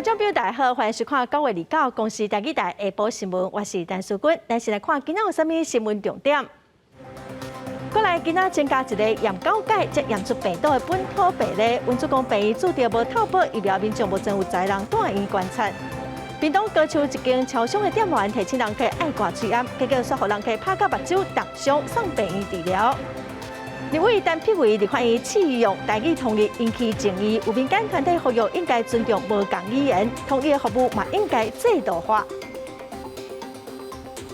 众朋友大家好，欢迎收看9月29公视台语台下晡新闻，我是陈淑君。咱先来看今仔有啥物新闻重点。过来，今仔增加一个验高解，则验出病毒的本土病例。文主公病院注定无透报疫苗，民众目前有在人住院观察。屏东高树一间超商的店员提醒人客爱挂嘴暗，结果煞互人客拍到目睭重伤，送病院治疗。立委陈碧慧立法院弃用台语通译引起争议，有民间团体呼吁应该尊重无共语言，通译的服务嘛应该制度化。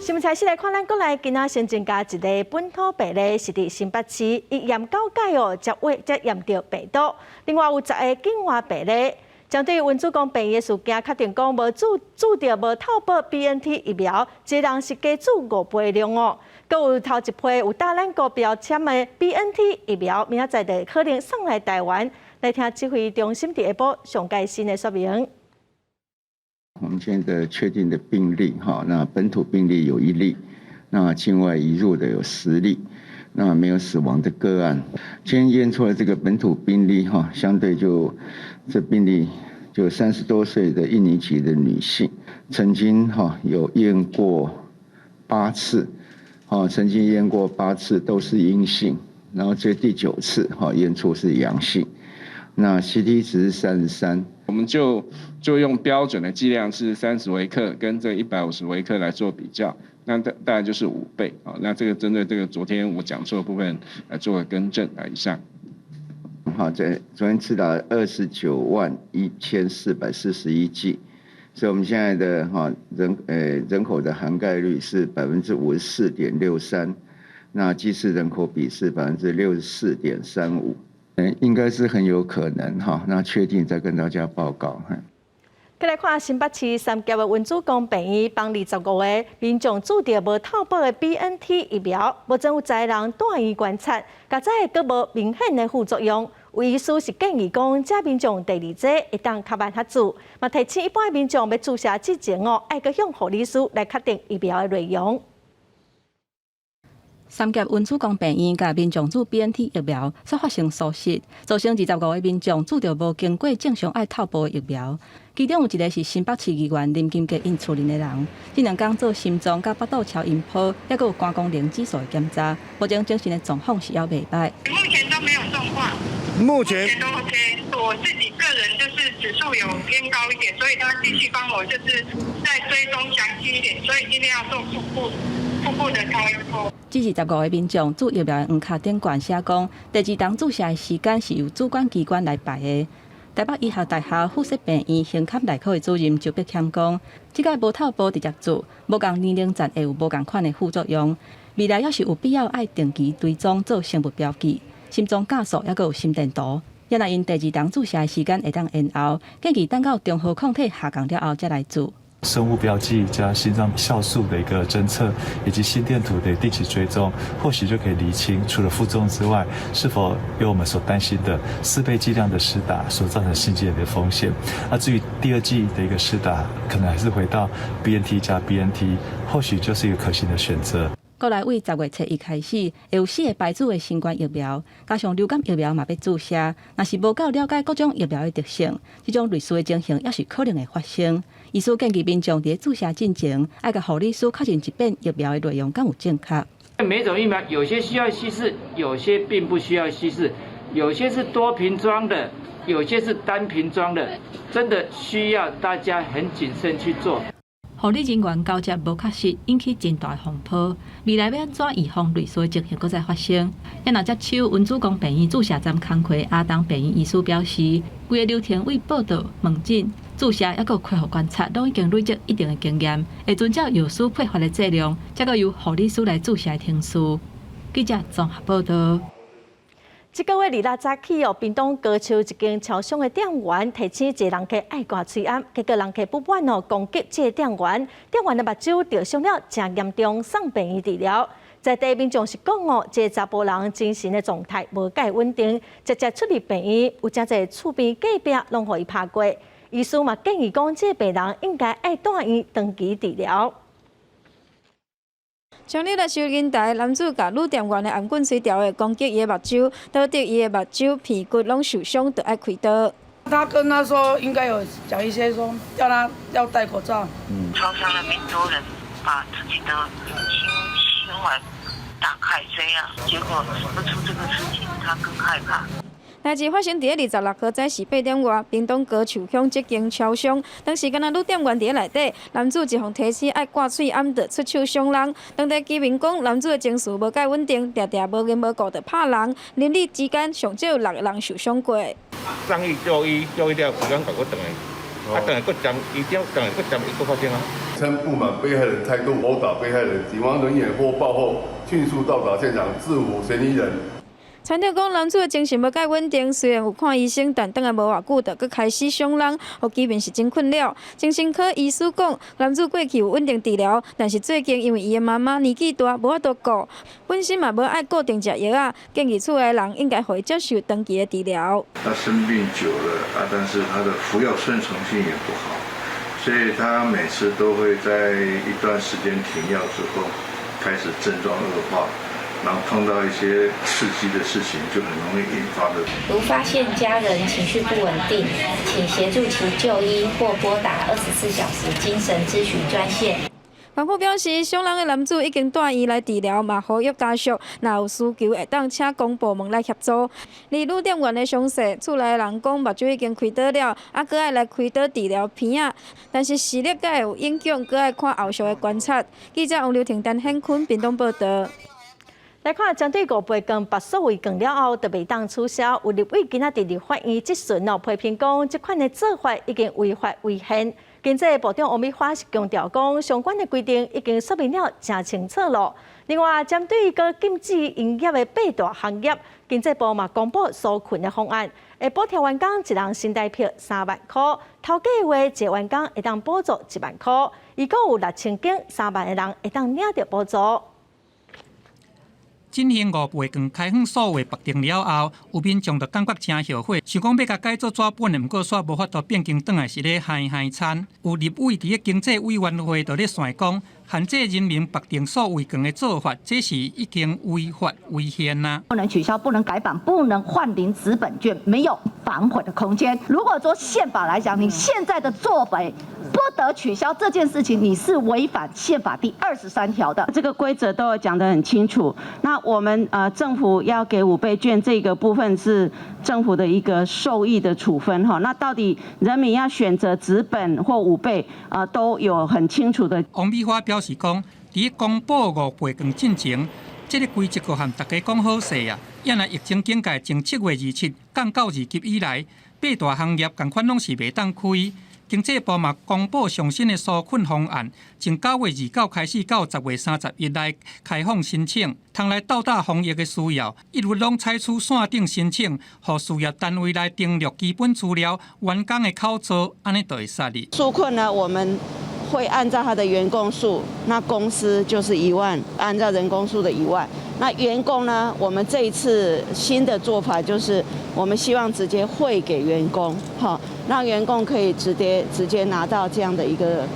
新闻开始来看，咱国内今仔先增加一个本土病例，是伫新北市，伊验高解哦，才验到病毒。另外有10个境外病例。针对文主公病院的事件，确定讲无注定无透报 BNT 疫苗，一人是加注5倍量哦。阁有头一批有打咱国标签的 BNT 疫苗，明仔载就可能送来台湾。来听指挥中心伫下晡上最新的说明。我们现在的确定的病例哈，那本土病例有1例，那境外移入的有10例，那没有死亡的个案。今天验出来这个本土病例哈，相对这病例就30多岁的印尼籍的女性，曾经有验过8次，曾经验过8次都是阴性，然后这第9次验出是阳性，那 CT 值是33，我们就用标准的剂量是30微克跟这150微克来做比较，那大概就是5倍啊。那这个针对这个昨天我讲错的部分来做个更正以上。好，在昨天吃到291441剂，所以我们现在的人口的涵盖率是54.63%，那祭祀人口比是64.35%，应该是很有可能哈，那确定再跟大家报告。再来看新北市三峡的文主公病院，帮25个民众注定无透报的 BNT 疫苗，目前有10人住院观察，加在阁无明显的副作用。有医师是建议讲，这民众第2剂会当较慢较注，嘛提醒一般民众要注射之前爱阁向护理师来确定疫苗的内容。三峡文主公病院甲民众注 BNT 疫苗所发生疏失，造成25个民众注着无经过正常爱透报的疫苗。其中有一个是新北市议员林金杰因厝邻的人，这2天做心脏甲腹肚超音波，还有肝功能指数的检查，目前精神的状况是要袂歹。目前都没有状况，目前都 OK。我自己个人就是指数有偏高一点，所以他继续帮我就是再追踪详细一点，所以今天要做腹部的超音波。这25个民众注疫苗的黄卡顶管写讲，第2档注射的时间是由主管机关来排的。台北医学大学附设病院胸腔内科的主任周碧谦讲，这个无透报直接注，无共年龄层会有无共款的副作用。未来要是有必要爱定期追踪做生物标记、心脏加速，还有心电图。也若因第2档注射的时间会当延后，建议等到中和抗体下降了后再来注。生物标记加心脏酵素的一个侦测，以及心电图的定期追踪，或许就可以厘清除了副作用之外，是否有我们所担心的4倍剂量的施打所造成心肌炎的风险。至于第2剂的一个施打，可能还是回到 BNT 加 BNT， 或许就是一个可行的选择。过来为10月初1开始，会有4个牌子的新冠疫苗，加上流感疫苗嘛要注射。若是无够了解各种疫苗的特性，这种类似的情形也是可能会发生。医师建议民众在注射进前，爱甲护理师确认一遍疫苗的内容敢有正确。每种疫苗有些需要稀释，有些并不需要稀释，有些是多瓶装的，有些是单瓶装的，真的需要大家很谨慎去做。护理人员交接无确实，引起真大风波。未来要安怎预防类似的情形再发生？也若接手文主公病院注射站工课阿东病院医师表示，规个流程为报道、门诊、注射，还有开户观察，都已经累积一定的经验，会遵照药师配发的剂量，再由护理师来注射的程序。记者综合报道。这个月2早起屏东高树一间超商的店员提醒一个人客爱挂嘴暗，结果人客不满攻击这个店员，店员的目睭灼伤了，真严重，送病院治疗。在地民众是讲这查甫人精神的状态无介稳定，直接出入病院，有真侪厝边隔壁拢互伊拍过。医师嘛建议讲，这病人应该爱住院长期治疗。将日来收银台，男子甲女店员的颔棍随条的攻击伊的目睭，导致伊的目睭、鼻骨拢受伤，得爱开刀。他跟他说应该有讲一些说要他要戴口罩。超商那边多人把自己的心环打开这样，结果会出这个事情，他更害怕。代志发生伫26号早时8点外，屏东高树乡一间超商，当时敢若女店员伫内底，男子一方提醒爱挂喙暗着出手伤人。当地居民讲，男子的情绪无介稳定，常常无缘无故着拍人，邻里之间上少有6个人受伤过。送医就医了，时间赶过转来，转来搁站，医调转来搁站，伊搁发生啊。称不满被害人态度，殴打被害人，警方人员获报后迅速到达现场，制服嫌疑人。传调讲，男子的精神无介稳定，虽然有看医生，但等下无偌久，就佫开始伤人，互居民是真困扰。精神科医师讲，男子过去有稳定治疗，但是最近因为伊的妈妈年纪大，无法度顾，本身嘛无爱固定食药啊，建议厝内人应该互伊接受长期的治疗。他生病久了啊，但是他的服药顺从性也不好，所以他每次都会在一段时间停药之后，开始症状恶化。然后碰到一些刺激的事情，就很容易引发的。如发现家人情绪不稳定，请协助其就医或拨打24小时精神咨询专线。政府表示，伤人的男子已经带医来治疗，嘛呼吁家属若有需求，会当请公部门来协助。而女店员的伤势，厝内人讲目睭已经开刀了，佫爱来开刀治疗片仔，但是视力才会有影响，佫爱看后续的观察。记者王刘婷、陈显坤屏东报道。来看，针对5倍券把所谓券了后，就袂当取消。有立委今仔日法院质询批评讲，这款的做法已经违法违宪。经济部长王美花是强调讲，相关的规定已经说明了真清楚了。另外，针对个禁止营业的8大行业，经济部嘛公布纾困的方案，会补贴员工一人新台币3万块，头家话一员工会当补助1万块，一共有6000间3万个人会当领到补助。进行5倍券开放数位绑定了后，有民众就感觉真后悔，想讲要甲改做纸本的，毋过煞无法度变更转来是咧嗨嗨餐。有立委伫咧经济委员会就咧宣讲，限制人民绑定数位券的做法，这是已经违法违宪啦。不能取消，不能改版，不能换领纸本券，没有反悔的空间。如果说宪法来讲，你现在的作为不得取消这件事情，你是违反宪法第23条的。这个规则都有讲得很清楚。那我们政府要给5倍券这个部分是政府的一个受益的处分哈。那到底人民要选择纸本或5倍都有很清楚的。王美花表示讲，伫公布5倍券进前，这个规则就和大家讲好势啊。因为疫情警戒从7月27降到2级以来，8大行业共款拢是袂当开。经济部嘛公布上新的纾困方案，从9月29开始到10月31来开放申请，通来到达防疫的需要，一律拢采取线顶申请，互事业单位来登录基本资料、员工的口罩，安尼就会使哩。纾困呢，我们会按照他的员工数，那公司就是1万，按照人工数的1万。那员工呢，我们这一次新的做法就是，我们希望直接汇给员工，好，让员工可以直接拿到这样的一个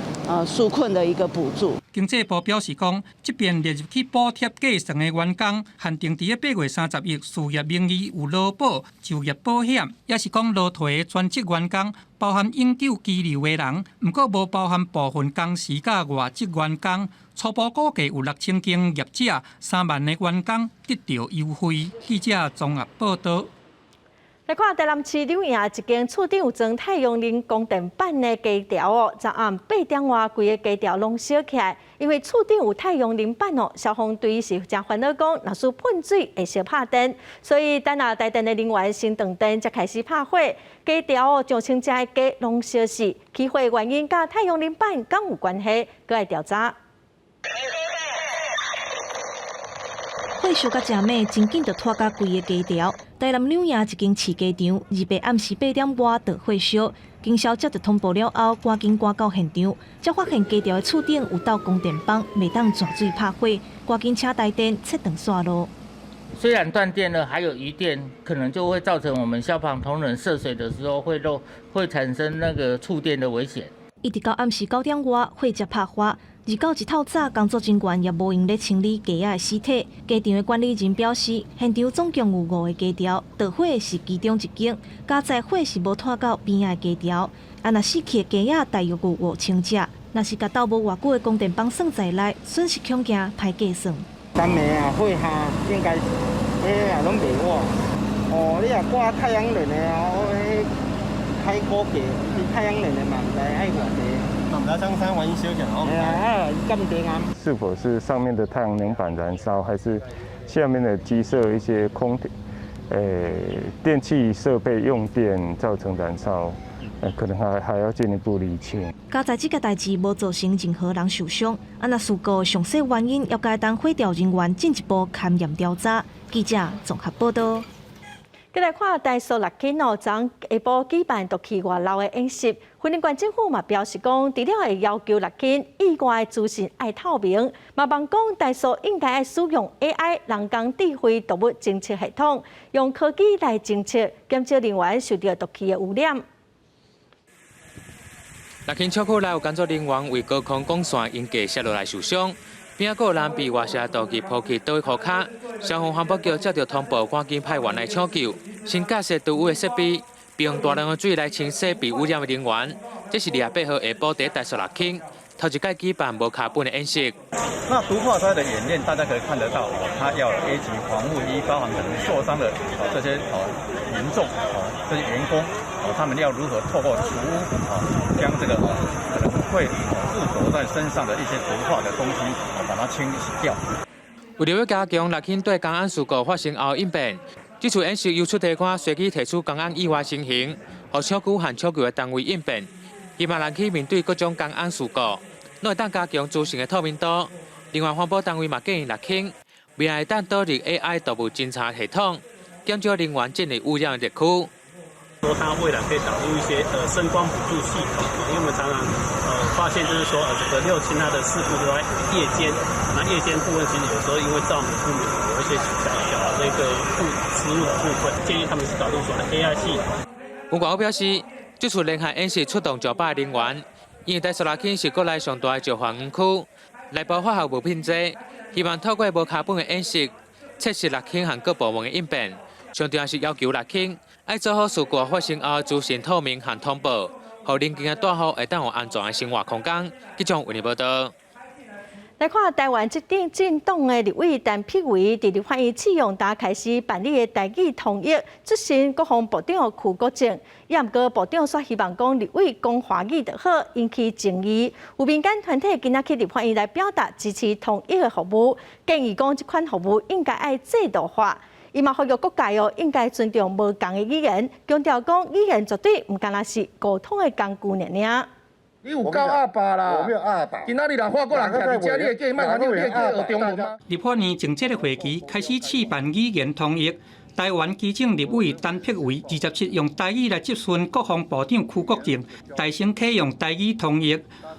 纾困的一个补助。经济部表示讲，这边列入去补贴计算的员工，限定伫8月30日事业名义有劳保、就业保险，也是讲劳退的专职员工，包含永久居留的人，不过无包含部分工时甲外籍员工。初步估计有6000间业者，3万的员工得到优惠。记者综合报道。来看台南市柳营一间厝顶有装太阳能供电板的家条哦，昨暗8点外，规个家条拢烧起来。因为厝顶有太阳能板哦，消防队是真烦恼讲，若是喷水会烧拍灯，所以等下台电的人员先断电，才开始拍火。家条哦，上千只的鸡拢烧死，起火原因甲太阳能板敢有关系？搁来调查。火烧甲真猛，真紧就拖到规个家条。台南柳营一间饲鸡场，2暗时8点外着火烧，经消接就通报了后，赶紧赶到现场，才发现家条的厝顶有斗供电棒，袂当抓水拍火，赶紧请台电切断线路。虽然断电了，还有余电，可能就会造成我们消防同仁涉水的时候会产生那个触电的危险。一直到暗时9点外，火才拍发。而到一透早，工作人员也无用咧清理鸡仔的尸体。鸡场的管理人表示，现场总共有5个鸡条，导火的是其中一间，加在火是无拖到边仔的鸡条。若死去的鸡仔大约有5000只，若是甲斗无偌久的供电棒算在内，损失恐惊歹计算。昨暝啊，火下应该也拢袂坏。哦，你若挂太阳能的哦，开锅给太阳能的嘛，唔知爱偌济。我们上山玩一休讲哦。干电啊？是否是上面的太阳能板燃烧，还是下面的机设一些电器设备用电造成燃烧？可能还要进一步厘清。加在这个代志无造成任何人受伤，若事故详细原因要该当火调人员进一步勘验调查。记者综合报道。再来看台塑6轻昨下晡举办毒气外漏的演习，云林县政府嘛表示讲，除了会要求6轻以外的资讯爱透明，嘛望讲台塑应该爱使用 AI 人工智慧毒物侦测系统，用科技来侦测减少人员受到毒气的污染。6轻车库内有工作人员为高空光线因架摔落来受伤，边仔有人被外射导击抛去倒去裤骹。消防环保局接到通报，赶紧派员来抢救。先架设除污的设备，并用大量的水来清洗被污染的人员。这是28号下晡在台塑6轻头一届举办无卡本的演习。那毒化灾的演练，大家可以看得到，它要有 A 级防护衣，包含可能受伤的这些民众这些员工他们要如何透过除污将这个可能会附着在身上的一些毒化的东西把它清洗掉。为了要加强6轻对公安事故发生后应变，这次演习又出题款随机提出公安意外情形，和车区和抢救的单位应变。希望6轻面对各种公安事故，拢会当加强资讯的透明度。另外，环保单位嘛建议6轻未来会当导入 AI 毒物侦查系统，减少人员进入污染的地区。说它未来可以导入一些声光辅助系统，因为我们常常发现就是说这个6轻它的事故都在夜间，那夜间部分其实有时候因为照明不明，有一些小那个失误的部分，建议他们是导入所谓的 AI 系统。有外交表示，这次联合演习出动900人员，因为台塑6轻是国内上大的石化园区，内部化学物品多，希望透过无卡本的演习，测试6轻和各部门的应变。上重要是要求6轻要做好事故发生后资讯透明和通报，让邻近的大户会当有安全的生活空间。记者为你报道。来看台湾执政党的立委陈碧维，伫立法院启用打开始办理的台语通译，出席国防部长邱国正。也毋过部长却希望讲立委讲华语就好，引起争议。有民间团体今仔去立法院来表达支持统一的服务，建议讲这款服务应该爱制度化。伊嘛呼吁各界应该尊重无同的语言，强调讲语言绝对唔单单是沟通的工具尔。你有够阿爸啦！我没有阿爸。今仔日若法国人徛伫遮，你会叫伊卖讲你会叫学中文吗？立法院正式的会期开始试办语言通译。台湾基政立委陈碧维27用台语来接询国防部长邱国正，大声启用台语通译，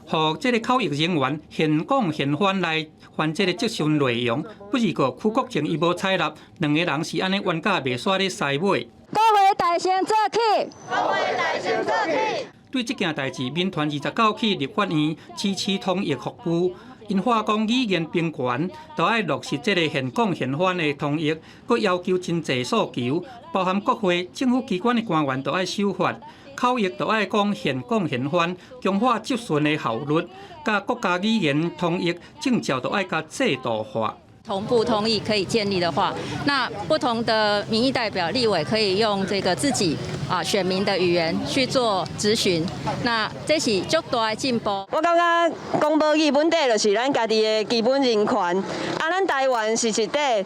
互这个口译人员现讲现翻来翻这个质询内容。不过邱国正伊无采纳，两个人是安尼冤家袂煞咧西尾。各位大声做起！各位大声做起！对这件代志，民团29去立法院支持通译服务。因话讲语言平权，就要落实这个现讲现翻的通译，佮要求真济诉求，包含国会、政府机关的官员都要守法，口译就要讲现翻，强化质询的效率，甲国家语言通译证照都要加制度化。同步通译可以建立的话，那不同的民意代表、立委可以用这个自己选民的语言去做质询，那这是足大的进步。我感觉讲无语问题就是咱家己的基本人权，咱台湾是一块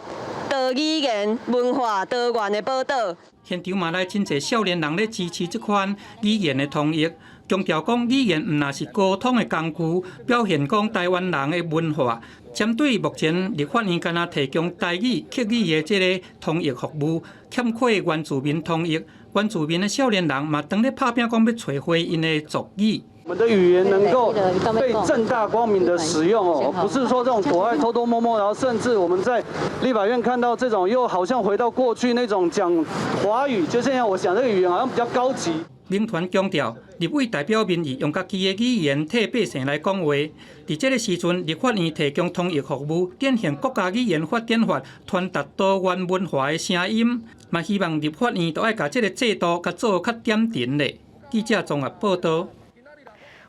多语言、文化多元的宝岛。现场嘛来真侪少年人咧支持这款语言的通译。强调讲语言唔只是沟通的工具，表现讲台湾人的文化。针对目前立法院敢若提供台语、客语的这个通译服务，欠缺原住民通译，原住民的少年人嘛当咧拍拼讲要找回因的族语。我们的语言能够被正大光明的使用哦，不是说这种躲在偷偷摸摸，然后甚至我们在立法院看到这种又好像回到过去那种讲华语，就现在我想这个语言好像比较高级。民团强调，立委代表民意，用家己的语言替百姓来讲话。伫这个时阵，立法院提供通译服务，展现国家语言发展法传达多元文化的声音。嘛，希望立法院都爱甲这个制度甲做较点阵咧。记者综合报道。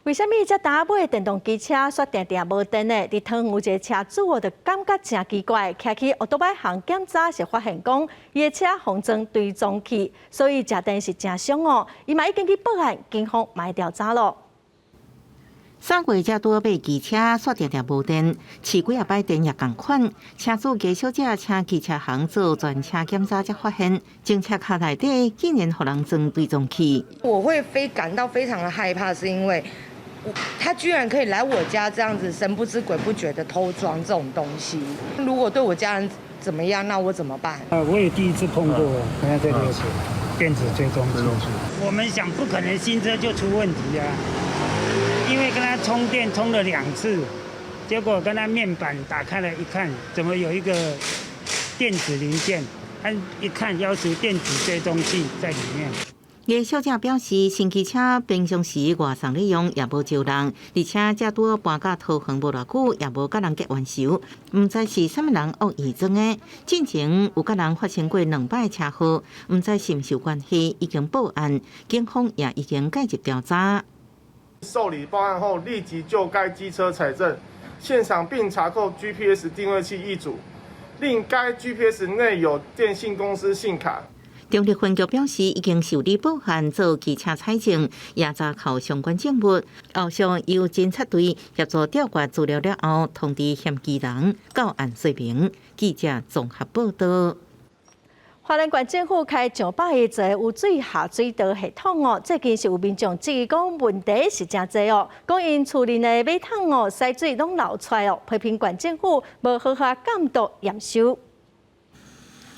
为什么这搭买电动机车煞定定无电呢？伫汤有一个车主就感觉真奇怪，骑去奥多摆行检查时发现讲，伊的车防装对撞器，所以这电是真伤哦。伊嘛已经去报案，警方嘛调查咯。3月才拄买机车，煞定定无电，试几啊摆电也共款。车主家小姐请汽车行做全车检查，才发现警车卡内底竟然互人装对撞器。我会感到非常的害怕，是因为他居然可以来我家这样子神不知鬼不觉的偷装这种东西。如果对我家人怎么样，那我怎么办？我也第一次碰过，现在这个电子追踪器。我们想不可能新车就出问题啊。因为跟他充电充了2次，结果跟他面板打开来一看，怎么有一个电子零件？他一看要求电子追踪器在里面。叶小姐表示，新机车平常时外送利用也无招人，而且才拄搬到桃园无偌久，也无甲人结冤仇，唔知是啥物人恶意装的。之前有甲人发生过2摆车祸，唔知是毋是有关系，已经报案，警方也已经介入调查。受理报案后，立即就该机车采证现场，并查扣 GPS 定位器一组，令该 GPS 内有电信公司信卡。中立分局表示，已经受理报案做机车采证，也查扣相关证物，后续由侦查队协助调阅资料了后，通知嫌疑人到案说明。记者综合报道。花莲县政府开200个有水下水道系统哦，最近是有民众质疑讲问题是真多哦，讲因厝里的马桶哦塞水拢流出来哦，批评县政府无好好监督验收。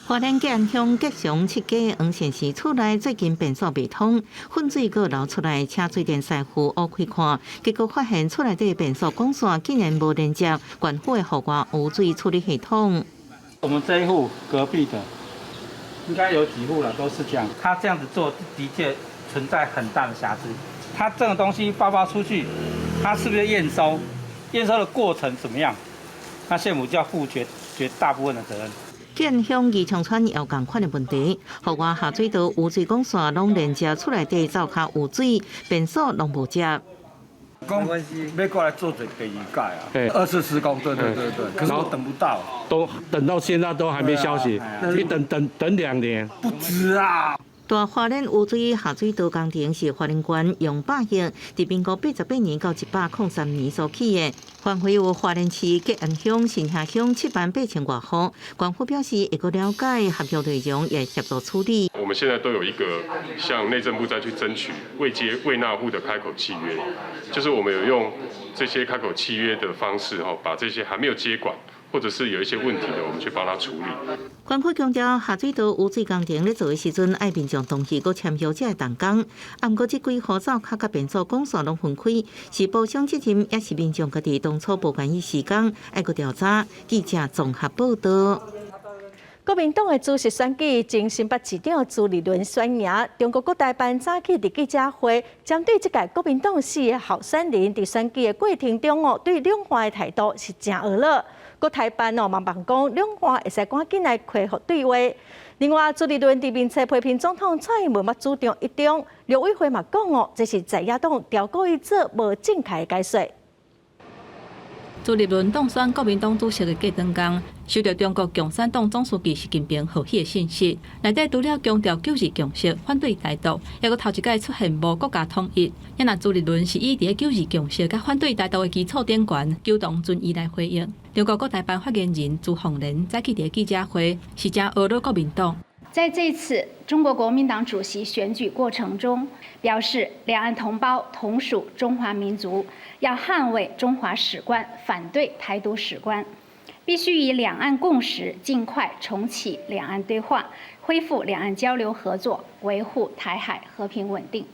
花莲吉安乡吉祥7街黄线市厝内最近便所未通，粪水阁流出来，请水电师傅挖开看，结果发现厝内底便所管线竟然无连接县府的户外污水处理系统。我们这一户隔壁的。应该有几户了，都是这样。他这样子做的确存在很大的瑕疵。他这个东西发出去，他是不是验收？验收的过程怎么样？那县府就要负绝大部分的责任。建乡宜昌村也有同款的问题，户外下水道污水管线拢连接厝内底灶骹有水，便所拢无接。讲要过来做第2届啊，对，2次施工，对，可是我等不到，都等到现在都还没消息，你等2年，不止啊。大花莲污水下水道工程是花莲县用百亿，伫民国88年到103年所起的，环回有花莲市吉安乡、新下乡7万8千多户。官府表示会个了解合约内容，也协助处理。我们现在都有一个向内政部再去争取未纳户的开口契约，就是我们有用这些开口契约的方式把这些还没有接管，或者是有一些问题的，我们去帮他处理。官府强调，下水道污水工程咧做的时阵，爱民众同意佮签约才会动工。啊，毋过即几户灶卡甲便所管线拢分开，是保险责任，也是民众家己当初无愿意施工，爱佮调查。记者综合报道。国民党的主席选举，前新北市长朱立伦选赢。中国国台办早起伫记者会，针对这届国民党4个候选人伫选举的过程中对两岸的态度是真恶劣。国台办嘛望讲两岸会使赶紧来恢复对话。另外，朱立伦伫面册批评总统蔡英文嘛主张一中，陆委会嘛讲这是在野党调故意做无正确的解说。朱立伦当选国民党主席的过当天，收到中国共产党总书记习近平贺喜的信息，内底除了强调9·2共识、反对台独，也阁头一届出现无国家统一。也若朱立伦是以伫9·2共识甲反对台独的基础顶悬，求同遵义来回应。中国国台办发言人朱凤莲早起伫记者会，是正恶劣国民党。在这次中国国民党主席选举过程中，表示两岸同胞同属中华民族，要捍卫中华史观，反对台独史观，必须以两岸共识，尽快重启两岸对话，恢复两岸交流合作，维护台海和平稳定。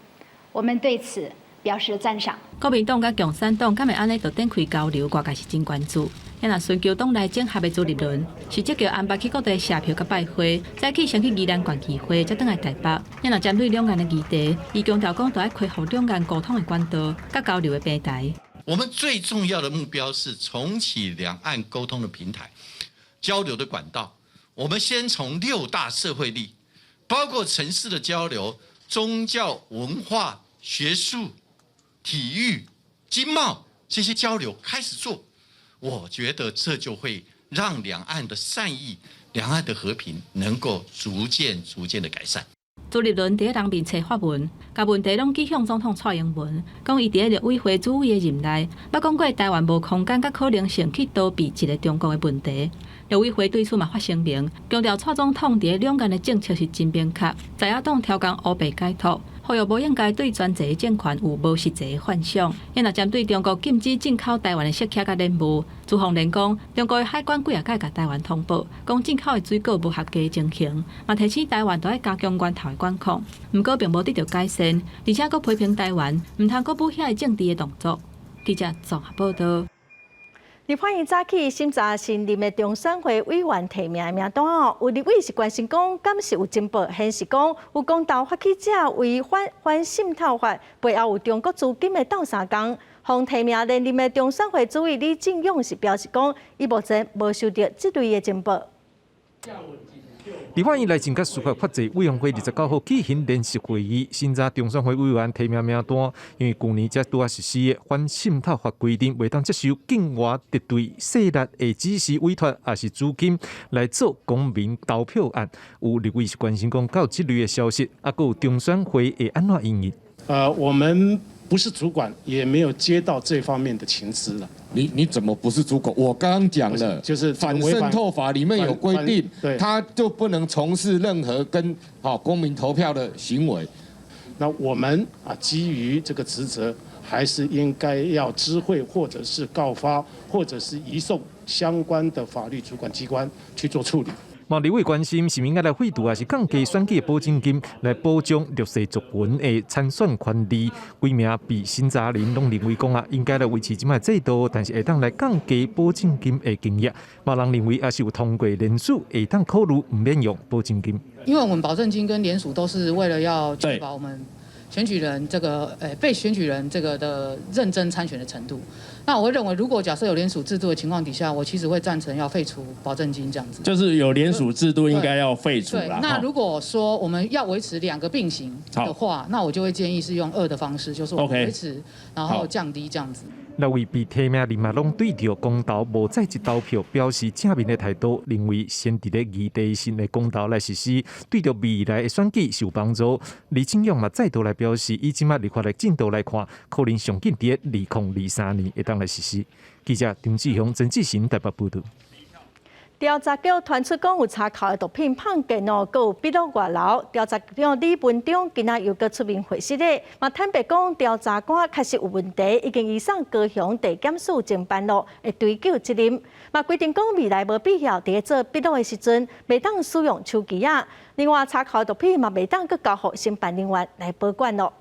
我们对此表示赞赏。国民党甲共产党敢会安尼就展开交流，外界是真关注。也若寻求党内整合的朱立伦，是积极安排去各地社票甲拜会，再去先去宜兰县议会，再转来台北。也若针对两岸的议题，伊强调讲，要开放两岸沟通的管道，甲交流的平台。我们最重要的目标是重启两岸沟通的平台、交流的管道。我们先从6大社会力，包括城市的交流、宗教、文化、学术、体育、经贸这些交流开始做。我觉得这就会让两岸的善意、两岸的和平能够逐渐的改善。朱立伦伫人面册发文，甲问题拢寄向总统蔡英文，讲伊伫立委会主委的任内，捌讲过台湾无空间甲可能性去逃避一个中国的问题。立委会对此嘛发声明，强调蔡总统伫两岸的政策是真明确，在野党挑工乌白解读，呼吁无应该对专制政权有无实际的幻想。也若针对中国禁止进口台湾的石刻甲len物，朱凤莲讲，中国的海关几啊届甲台湾通报，讲进口的水果无合格情形，嘛提醒台湾都要加强源头的管控。不过并无得到改善，而且佫批评台湾唔通佫补遐政治的动作。记者综合报道。立法院早起审查新任的中选会委员提名的名单哦，有立委是关心讲，敢是有进步，显示讲有公投发起者违反渗透法，背后有中国资金的斗相共。方提名连任的中选会主委李进勇是表示讲，伊目前无收到这类的情报。立法院内政甲司法法制委员会29号举行联席会议，审查中选会委员提名名单。因为去年才拄实施的反渗透法规定，袂当接受境外敌对势力的指示委托，也是资金来做公民投票案。有立委是关心讲，到这类的消息，还有中选会会安怎应应？我们不是主管，也没有接到这方面的情资了。你怎么不是主管？我刚刚讲了，就是反渗透法里面有规定，他就不能从事任何跟公民投票的行为。那我们基于这个职责，还是应该要知会或者是告发，或者是移送相关的法律主管机关去做处理。立委关心是应该来废除，还是降低选举的保证金来保障弱势族群的参选权利？几名被审查人拢认为讲应该来维持即卖制度，但是会当来降低保证金的金额。某人认为也是有通过联署，会当考虑唔免用保证金。因为我们保证金跟联署都是为了要确保我们选举人这个被选举人这个的认真参选的程度。那我会认为，如果假设有联署制度的情况底下，我其实会赞成要废除保证金这样子。就是有联署制度应该要废除啦。那如果说我们要维持2个并行的话，那我就会建议是用2的方式，就是我们维持，然后降低这样子。六位被提名人嘛，拢对着公投无再一投票表示正面的态度，认为先伫咧议题性的公投来实施，对着未来的选举是有帮助。李进勇嘛再度来表示，以即马立法的进度来看，可能上紧伫2023年会当来实施。记者张志雄、曾志成台北报道。调查局传出讲有查扣的毒品碰见哦，佮有笔录外流。调查长李文忠今仔又佮出面回释咧，嘛坦白讲调查官确实有问题，已经移送高雄地检署侦办咯，会追究责任。嘛规定讲未来无必要伫做笔录的时阵，袂当使用手机啊。另外查扣的毒品嘛袂当佮交予承办人员来保管咯。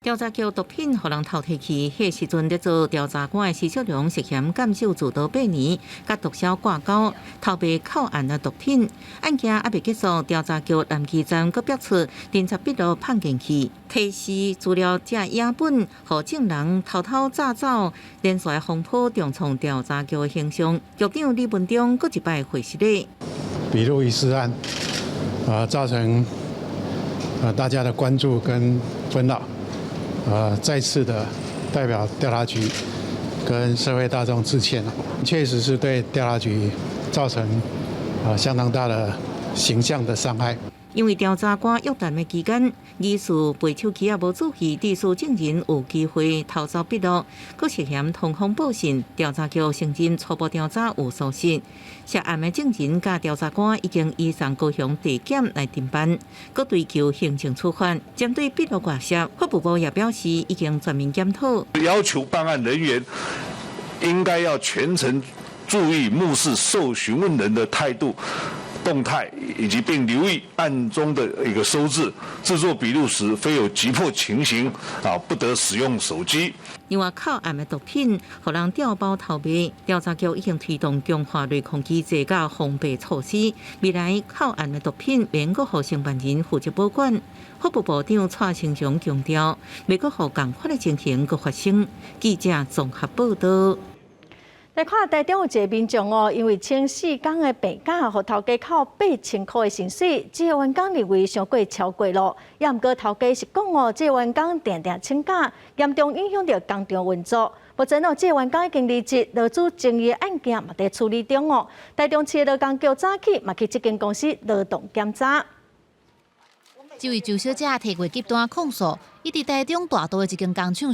调查局毒品互人偷摕去，迄时阵咧做调查官的施小良涉嫌监守自盗8年，甲毒枭挂钩，偷卖扣案的毒品。案件还未结束，调查局南基站阁标出侦查笔录碰进去，提示资料遮影本，互证人偷偷炸走，连续风波重创调查局的形象。局长李文忠阁一摆回释咧，笔录遗失案，造成大家的关注跟纷扰。再次的代表调查局跟社会大众致歉，确实是对调查局造成相当大的形象的伤害。因为调查官约谈的期间，疑似背手机无注意，致使证人有机会偷走笔录，佫涉嫌通风报信。调查局承认初步调查有疏失，涉案的证人甲调查官已经移送高雄地检来侦办，佫追究行政处罚。针对笔录外泄，法务部也表示已经全面检讨，要求办案人员应该要全程注意目视受询问人的态度。动态，以及并留意案中的一个收字，制作笔录时非有急迫情形不得使用手机。另外，靠岸的毒品，互人调包逃避，调查局已经推动强化类空机制甲防备措施。未来靠岸的毒品免阁互承办人负责保管。法务部长蔡清祥强调，未阁互同款的情形阁发生。记者综合报道。来看台中有一个民众因为清4天的病假，互头家扣8000块的薪水，这个员工认为伤过超过了。也毋过头家是讲这个员工定定请假，严重影响到工厂运作。目前这个员工已经离职，劳资争议案件嘛在处理中台中市的劳工局早起嘛去这间公司劳动检查。这位周小姐摕过急单控诉，伊伫台中大道的一间工厂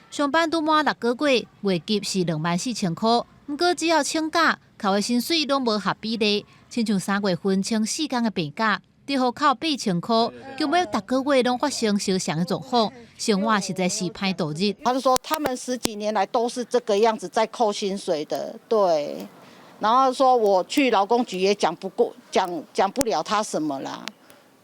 上班拄满6个月，月级是24000块，不过只要请假，扣的薪水拢无合比例。亲像3月份请4天的病假，就好扣8000块，根本逐个月拢发生相像的状况，生活实在是歹度日。他就说他们10几年来都是这个样子在扣薪水的，对。然后说我去劳工局也讲不了他什么啦。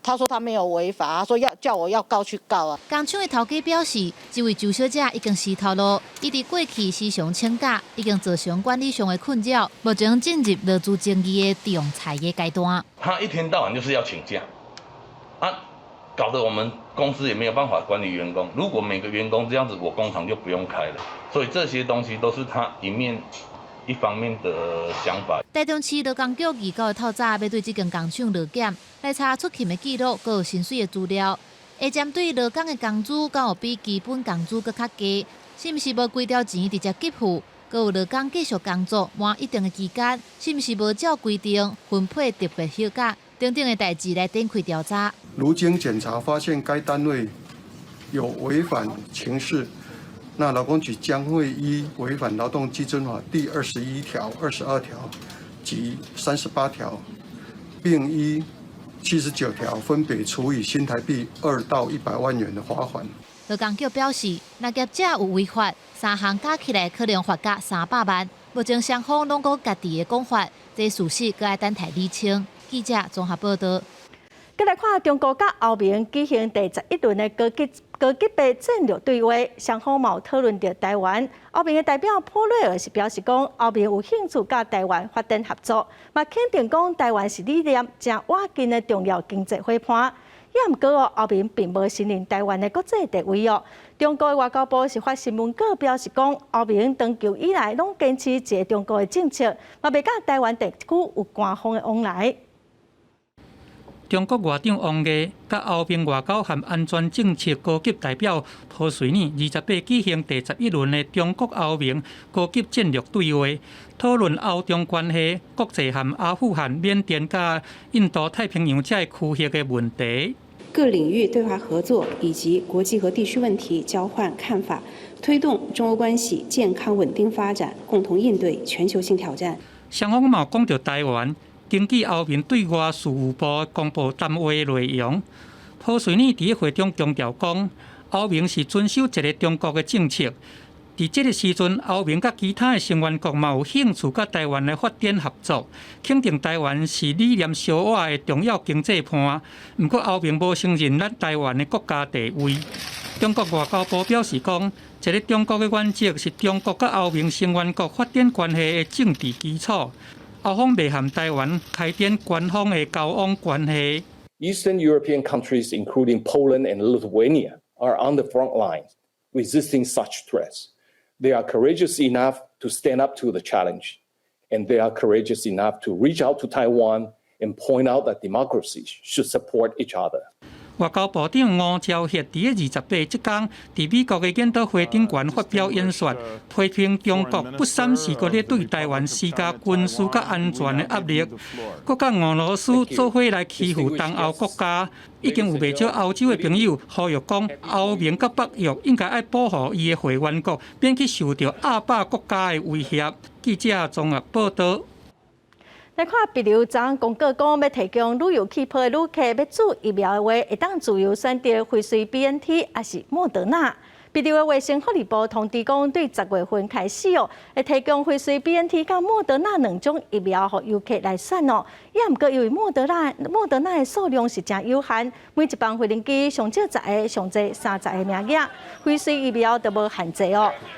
他说他没有违法，他说叫我要告去告啊。工厂的头家表示，这位周小姐已经是头路，伊伫过去时常请假，已经造成管理上的困扰，目前进入劳资争议的仲裁的阶段。他一天到晚就是要请假，搞得我们公司也没有办法管理员工。如果每个员工这样子，我工厂就不用开了。所以这些东西都是他一方面的想法。台中市劳工局29日透早要对这间工厂劳检，来查出勤的记录，还有薪水的资料，会针对劳工的工资敢有比基本工资更较低，是毋是无规条钱直接给付，还有劳工继续工作满一定的期间，是毋是无照规定分配特别休假等等的代志来展开调查。如经检查发现该单位有违反情事，那劳工局将会依违反劳动基准法第21条、22条及38条，并依79条分别处以新台币2到100万元的罚款。劳工局表示，若业者有违法，3项加起来可能罚价300万。目前双方拢讲家己的讲法，这事实搁要等待厘清。记者综合报道。再来看中国甲欧盟举行第11轮的高级别战略对话，双方嘛有讨论到台湾。欧盟的代表普瑞尔是表示讲，欧盟有兴趣甲台湾发展合作，嘛肯定讲台湾是理念正瓦近的重要经济伙伴。也毋过欧盟并无承认台湾的国际地位中国的外交部是发新闻稿表示讲，欧盟长久以来拢坚持一个中国的政策，嘛袂甲台湾地区有官方的往来。中国外长王毅甲欧盟外交和安全政策高级代表朴瑞年28举行第11轮的中国欧盟高级战略对话，讨论欧中关系、国际和阿富汗、缅甸甲印度太平洋这区域的问题。各领域对话合作以及国际和地区问题交换看法，推动中欧关系健康稳定发展，共同应对全球性挑战。双方嘛讲到台湾。根据欧盟对外事务部公布谈话内容，朴瑞年伫会中强调讲，欧盟是遵守一个中国的政策。伫这个时阵，欧盟甲其他的成员国嘛有兴趣甲台湾的发展合作，肯定台湾是理念相倚的重要经济伴。不过，欧盟无承认咱台湾的国家地位。中国外交部表示讲，一个中国的原则是中国甲欧盟成员国发展关系的政治基础。欧方未和台湾开展官方的交往关系。Eastern European countries, including Poland and Lithuania, are on the front lines, resisting such threats. They are courageous enough to stand up to the challenge, and they are courageous enough to reach out to Taiwan and point out that democracies should support each other. 外交部长吴钊燮伫28即天伫美国的研讨会顶悬发表演说，批评中国不三时搁咧对台湾施加军事甲安全的压力，搁甲俄罗斯做伙来欺负东欧国家。已经有不少欧洲的朋友呼吁讲，欧盟甲北约应该要保护伊的会员国，免去受到亚霸国家的威胁。记者综合报道。来看，比如昨公告讲要提供旅游气泡的旅客要注疫苗的话，会当自由选择辉瑞 BNT 还是莫德纳。秘鲁的卫生福利部通知讲，对10月份开始会提供辉瑞 BNT 甲莫德纳2种疫苗予游客来选也毋过因为莫德纳的数量是真有限，每一班飞行机上少10个，上侪30个名额。辉瑞疫苗都无限制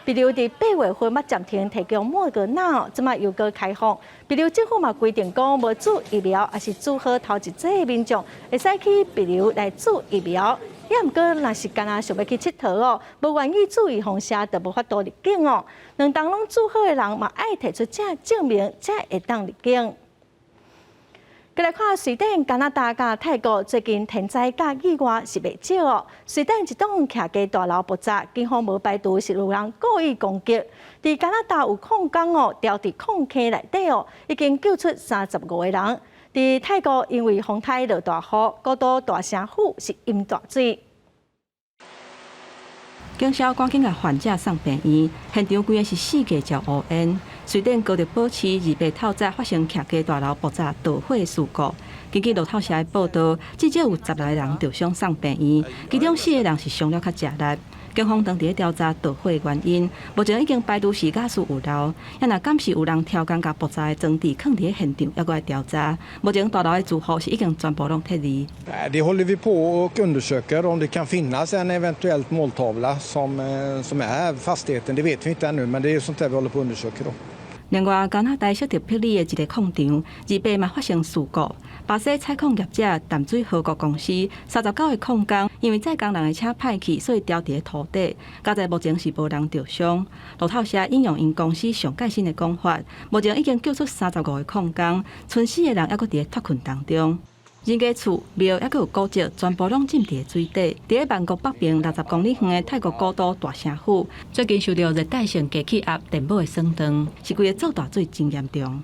秘鲁伫8月份要暂停提供莫德纳即马又搁开放。秘鲁政府嘛规定讲，无注疫苗也是注好头一剂的民众会使去秘鲁来注疫苗。也毋过，若是干想要去佚佗无愿意注意风险，就无法度入境两当拢注好的人嘛，爱提出证明，才会当入境。再来看瑞典、加拿大甲泰国最近天灾甲意外是袂少瑞典一栋徛家大楼爆炸，警方无排除是有人故意攻击。伫加拿大有矿工掉伫矿坑内底已经救出35个人。伫泰国，因为风台落大雨，高度大城府是淹大水。警消赶紧甲患者送病院，现场规个是4架照乌烟。瑞典高调保持2月透早发生徛家大楼爆炸导火事故。根据路透社的报道，至少有10来人受伤送病院，其中4个人是伤了较食力。警方当地调查导火原因，目前已经排除是假使有漏，也若敢是有人挑工甲爆炸的装置放伫现场，还阁来调查。目前大楼的住户是已经全部拢撤离。Det håller vi på och undersöker om det kan finnas en eventuellt måltavla som är fastigheten. Det vet vi inte ännu, men det är sånt där vi håller på att undersöka då. 另外，加拿大设特霹雳的一个矿场，2月嘛发生事故。巴西采矿业者淡水河谷公司39个矿工因为载工人的车歹去，所以掉伫土底。加在目前是无人受伤。路透社引用因公司上届新的讲法，目前已经救出35个矿工，剩4个人还阁伫脱困当中。人家厝、庙还阁有古迹，全部拢浸伫水底。伫咧曼谷北边60公里远的泰国古都大城府，最近受到热带性低气压电波的损伤，是规个造大水真严重。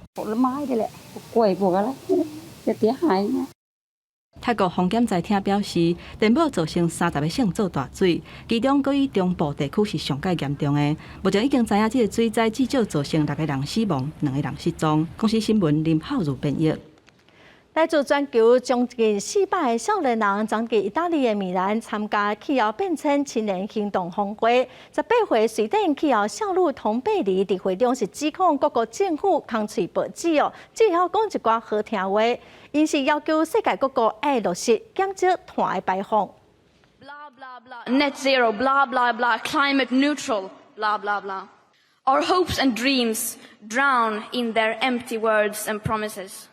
泰国防检在厅表示，电波造成30个省造大水，其中搁以中部地区是上界严重的。目前已经知影这个水灾至少造成6个人死亡，2个人失踪。公司新闻林浩如编译。来自全球将近400个少年人，总伫意大利的米兰参加气候变迁青年行动峰会。18岁瑞典气候少女童贝里伫会中是指控各国政府空嘴报纸只晓讲一寡好听话，因是要求世界各国爱落实减少碳的排放。Net zero, blah blah blah, climate neutral, blah blah blah. Our hopes and dreams drown in their empty words and promises.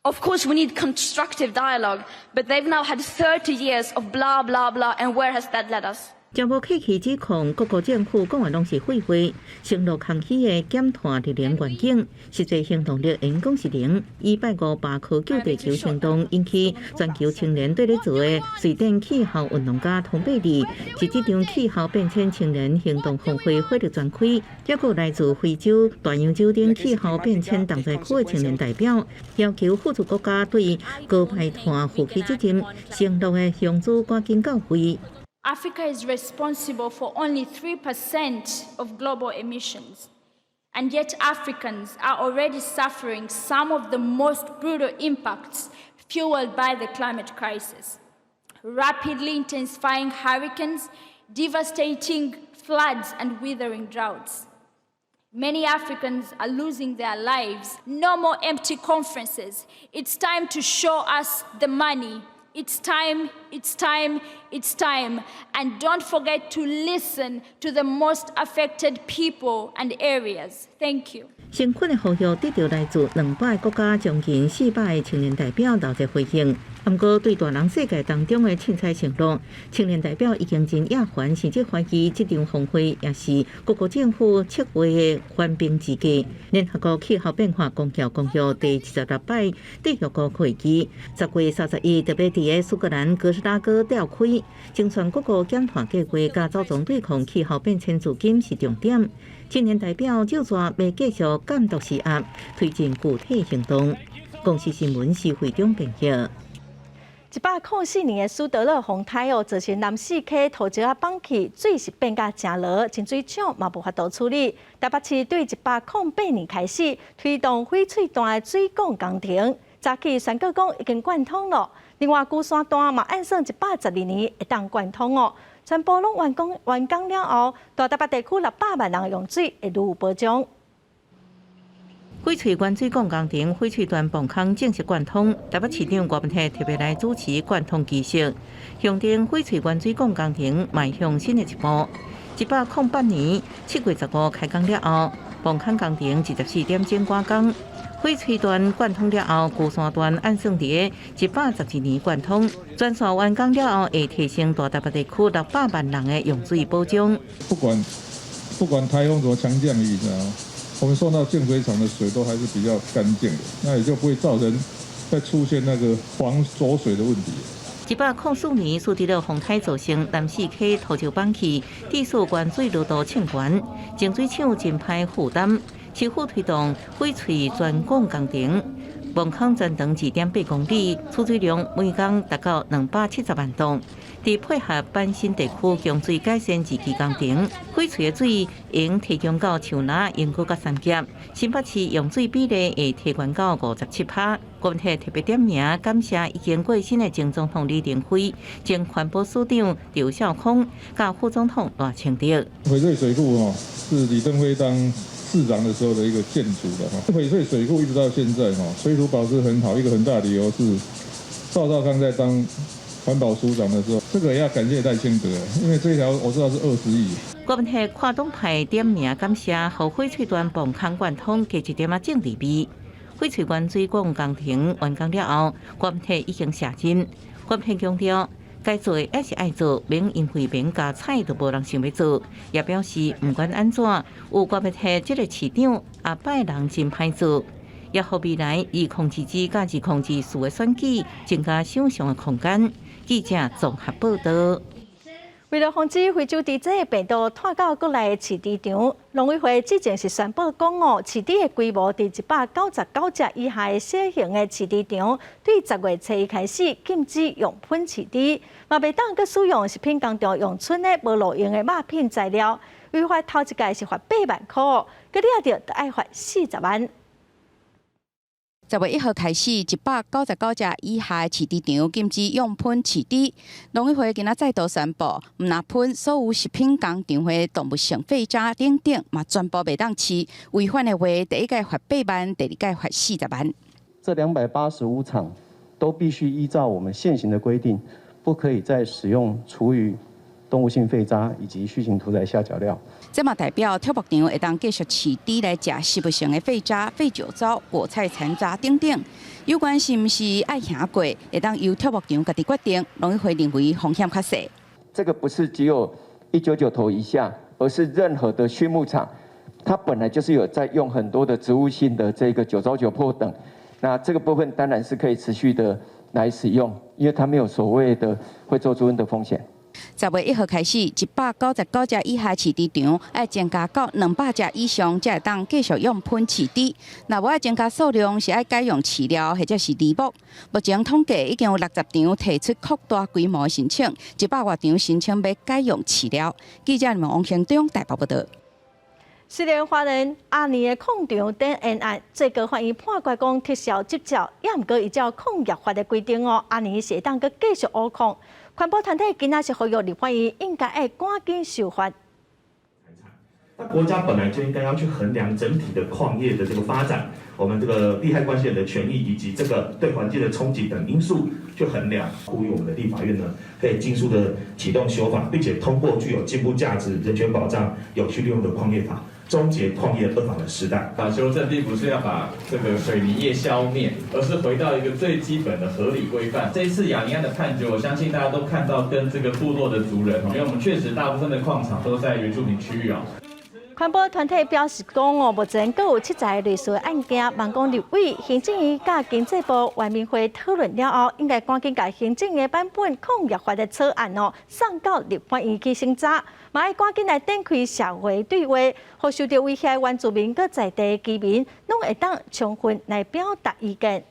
Of course, we need constructive dialogue, but they've now had 30 years of blah, blah, blah, and where has that led us? 政府客气指控各国政府讲的拢是废话，承诺空虚的减碳热能愿景，实际行动力因讲是零。158科救地球行动引起全球青年对咧做的瑞典气候运动家童贝利，是这场气候变迁青年行动峰会火力全开，还有来自非洲、大洋洲等气候变迁重灾区的青年代表，要求付出国家对高排碳负起责任，承诺的项资赶紧到位。Africa is responsible for only 3% of global emissions, and yet Africans are already suffering some of the most brutal impacts fueled by the climate crisis. Rapidly intensifying hurricanes, devastating floods, and withering droughts. Many Africans are losing their lives. No more empty conferences. It's time to show us the money. It's time, it's time, it's time. And don't forget to listen to the most affected people and areas. Thank you. 成群的呼吁得到来自200个国家将近400个青年代表留在回应。不过，对大人世界当中的凊彩承诺，青年代表已经真厌烦，甚至怀疑这场峰会也是各国政府策划的缓兵之计。联合国气候变化公约第76摆缔约国会议10月31特别伫苏格兰哥斯拉戈召开，争取各国减碳计划加组装对抗气候变迁资金是重点。青年代表就说要继续监督施压，推进具体行动。公司新闻是会中编译。104年的苏德勒洪台造成南四溪土石啊放弃，水是变甲真落，净水厂嘛无法度处理。台北市对108年开始推动翡翠段的水管工程，早起宣告讲已经贯通了。另外，鼓山段嘛按算112年会当贯通全部拢完工了后，大台北地区600万人用水会如有保障。翡翠原水管工程翡翠段泵坑正式贯通，台北市长郭文泰特别来主持贯通仪式，象征翡翠原水管工程迈向新的一步。108年7月15开工了后，泵坑工程24点钟完工。翡翠段贯通了后，旧线段按算伫112年贯通，全线完工了后，会提升大台北地区600万人的用水保障。不管台风怎么强降雨我们送到净水厂的水都还是比较干净的，那也就不会造成再出现那个防浊水的问题。104年，苏迪勒洪台造成南四溪土石崩起，地势原水路道欠悬，净水厂真歹负担，市府推动翡翠专管工程，泵坑全长2.8公里，储水量每工达到270万吨。伫配合板新地区供水改善二期工程，翡翠的水应提供到树林、永谷甲三峡，新北市用水比例会提悬到57%。国文特别点名感谢已经过身的前总统李登辉、前环保署长刘孝康、甲副总统赖清德。翡翠水库是李登辉当市长的时候的一个建筑的翡翠水库一直到现在水土保持很好，一个很大的理由是赵少康在当环保署长的时候，这个也要感谢赖清德，因为这一条我知道是20亿。国文特跨党派点名感谢，互翡翠段泵坑贯通加一点政治味。翡翠原水管工程完工了后，国文特已经下针。国文特强调，该做也是爱做，免因为免加菜就无人想要做。也表示，不管安怎，有国文特这个市长，下摆人真歹做。也互未来2023甲2024的选举增加想象的空间。记者综合报道。为了防止非洲猪这病毒传到国内的饲猪场，农委会之前是宣布讲饲猪的规模伫199只以下的小型的饲猪场，对10月初一开始禁止用喷饲猪，嘛袂当佮使用食品工厂用剩的无路用的肉品材料，违法头一届是罚8万块，佮抓到就要罚40万。10月1号开始，199只以下的饲猪场禁止用喷饲猪。农委会今仔再度宣布，唔拿喷所有食品工厂的动物性废渣等等，嘛全部袂当饲。违反的话，第一届罚8万，第二届罚40万。这285场都必须依照我们现行的规定，不可以再使用厨余、动物性废渣以及畜禽屠宰下脚料。这嘛代表畜牧场会当继续饲猪来食食物性的废渣、废酒糟、果菜残渣等等。有关是毋是爱行过，会当由畜牧场家己决定。农委会认为风险较小。这个不是只有199头以下，而是任何的畜牧场，它本来就是有在用很多的植物性的这个酒糟、酒粕等。那这个部分当然是可以持续的来使用，因为它没有所谓的会做猪瘟的风险。10月1号开始，199只以下饲猪场要增加到200只以上，才会当继续用喷饲猪。若无要增加数量，是要改用饲料或者是犁牧。目前统计已经有60场提出扩大规模的申请，100多场申请要改用饲料。记者王庆忠台北报道。虽然华人阿年的矿场等沿岸，最高法院判决讲撤销执照，也毋过依照矿业法的规定阿年是会当佮继续挖矿。环保团体今仔是呼吁立法院应该要赶紧修法。那国家本来就应该要去衡量整体的矿业的这个发展，我们这个利害关系人的权益以及这个对环境的冲击等因素去衡量。呼吁我们的立法院呢，可以尽速的启动修法，并且通过具有进步价值、人权保障、有序利用的矿业法。终结矿业恶法的时代。修正并不是要把这个水泥业消灭，而是回到一个最基本的合理规范。这一次亚尼安的判决，我相信大家都看到跟这个部落的族人，因为我们确实大部分的矿场都在原住民区域啊。环保团体表示讲目前各有7起类似的案件，望讲立委、行政院甲经济部原民会讨论了后，应该赶紧把行政的版本矿业法的草案送到立法院去审查，嘛要赶紧来展开社会对话，互受到威胁的原住民佮在地居民，拢会当充分来表达意见。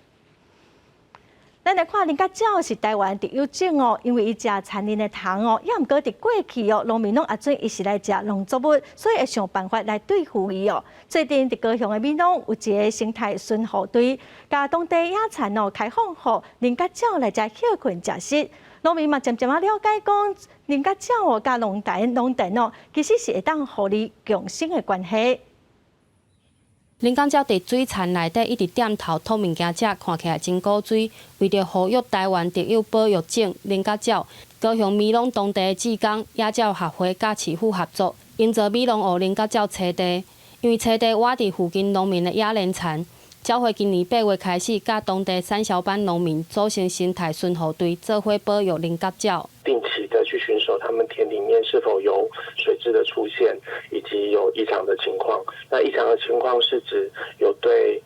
咱来看，人家鸟是台湾特有种因为伊食残忍的虫也毋过伫过去农民拢准伊是来食农作物，所以会想办法来对付伊最近伫高雄的美浓有一个生态巡护队，甲当地野田开放，互人家鸟来遮休困食食。农民嘛渐渐了解讲，人家鸟哦甲农田哦，其实是会当互你共生的关系。人工鸟伫水田内底一直点头吐物件食，看起来真古锥。为着呼吁台湾特有保育种人工鸟，高雄美浓当地的志工野鸟协会甲市府合作，营造美浓湖人工鸟栖地。因为栖地挖伫附近农民的野莲田，鸟会今年8月开始，甲当地三小班农民组成生态巡护队，做伙保育人工鸟。定期的去巡守他们田里面是否有水质的出现，以及有异常的情况。那异常的情况是指有对